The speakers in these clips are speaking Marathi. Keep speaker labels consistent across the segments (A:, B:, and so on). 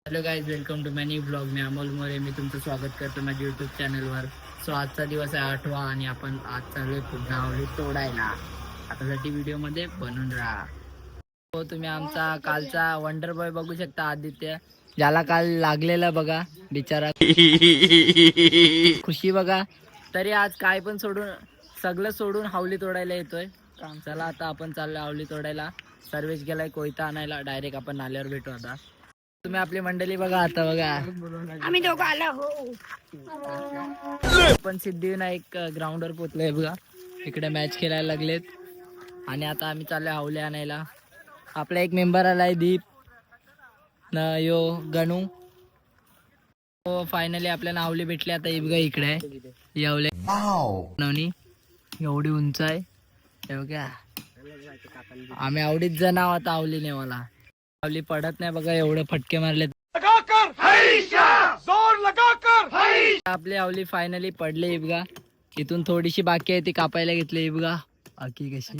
A: Hello guys, welcome to many blog. मी अमोल मोरे. मी तुमचं स्वागत करतो माझ्या यूट्यूब चॅनलवर. सो आजचा दिवस आहे 8वा आणि आपण आज चालू आहे पुन्हा आवडी तोडायला. आतासाठी व्हिडिओमध्ये बनून राहा. हो, तुम्ही आमचा कालचा वंडर बॉय बघू शकता, आदित्य, ज्याला काल लागलेलं बघा बिचारा. खुशी बघा. तरी आज काय पण सोडून सगळं सोडून हावली तोडायला येतोय. चला आता आपण चाललो हावली तोडायला. सर्वेश गेलाय कोयता आणायला. डायरेक्ट आपण नाल्यावर भेटू आता. तुम्ही आपली मंडळी बघा आता बघा. आम्ही दोघं आलो हो. पण सिद्धिविनायक ग्राउंडवर पोहोचलोय बघा. इकडे मॅच खेळायला लागलेत आणि आता आम्ही चाललोय हावले आणायला. आपला एक मेंबर आलाय दीप न यो गणू. हो, फायनली आपल्याला हावली भेटली. आता बघा इकडे आहे यावले नवनी. एवढी उंच आहे बघा. आम्ही आवडीच जण आहोत आता हावली नेवाला. हावली पडत नाही बघा, एवढे फटके मारले. आपली हावली फायनली पडले बघा. इथून थोडीशी बाकी आहे ती कापायला घेतली बघा. बाकी कशी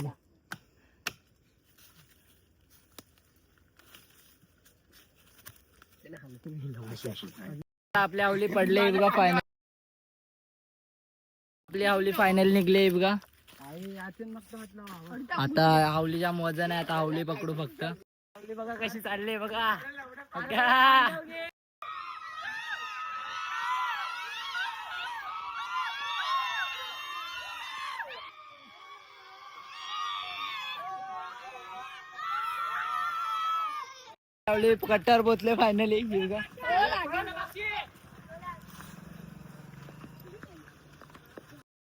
A: आपली हावली पडले बघा. फायनल आपली हावली फायनल निघले बघा. आता हावलीच्या वजन आहे. आता हावली पकडू फक्त. हावली बघा कशी चालली बघा. हावली कट्टर बोतले फायनली.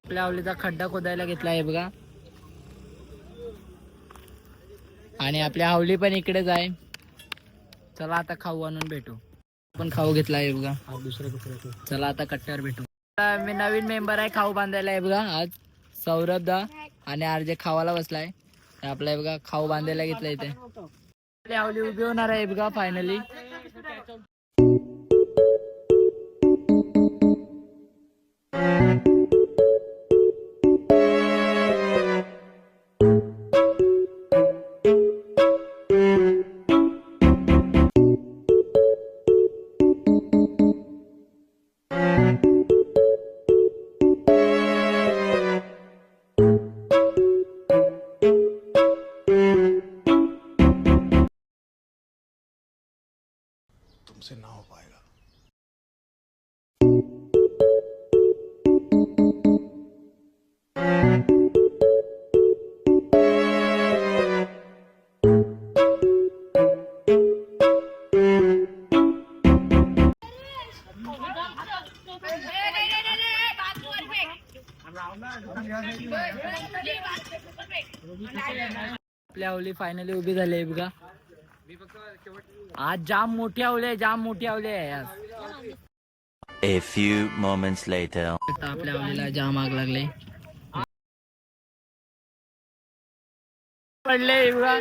A: आपल्या हावलीचा खड्डा खोदायला घेतला आहे बघा. आणि आपल्या हावली पण इकडेच आहे. चला आता खाऊ आणून भेटू. आपण खाऊ घेतला आहे बघा. चला आता कट्ट्यावर भेटू. मी नवीन मेंबर आहे खाऊ बांधायला आहे बघा. आज सौरभ दा आणि आरजे खावाला बसलाय. आपल्या बघा खाऊ बांधायला घेतला इथे. आपली हावली उभी होणार आहे बघा फायनली.
B: तुमसे ना हो पाएगा.
A: आपली हावली फायनली उभी झाली आहे बघा. आज जाम मोठी हावली आहे. जाम मोठी हावली आहे आज.
C: A few moments later.
A: आपल्या हावलीला जाम आग लागले. पडले बघा.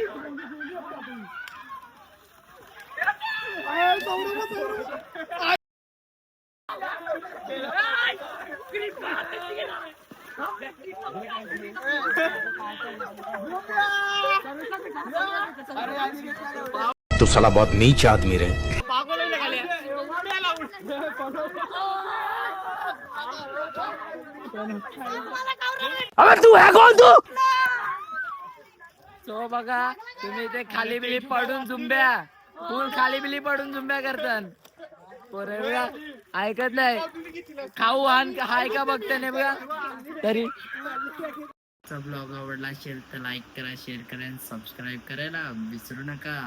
B: तो साला बहुत नीच आदमी रहे.
A: अबे तू है कोण तू? सो बघा तुम्ही ते खाली बिली पडून झुंब्या फुल खाली बिली पडून झुंब्या करतात. ऐकत नाही. खाऊ हाय का बघते नाही बघा. तरी ब्लॉग आवडला असेल तर लाईक करा, शेअर करा, सबस्क्राईब करायला विसरू नका.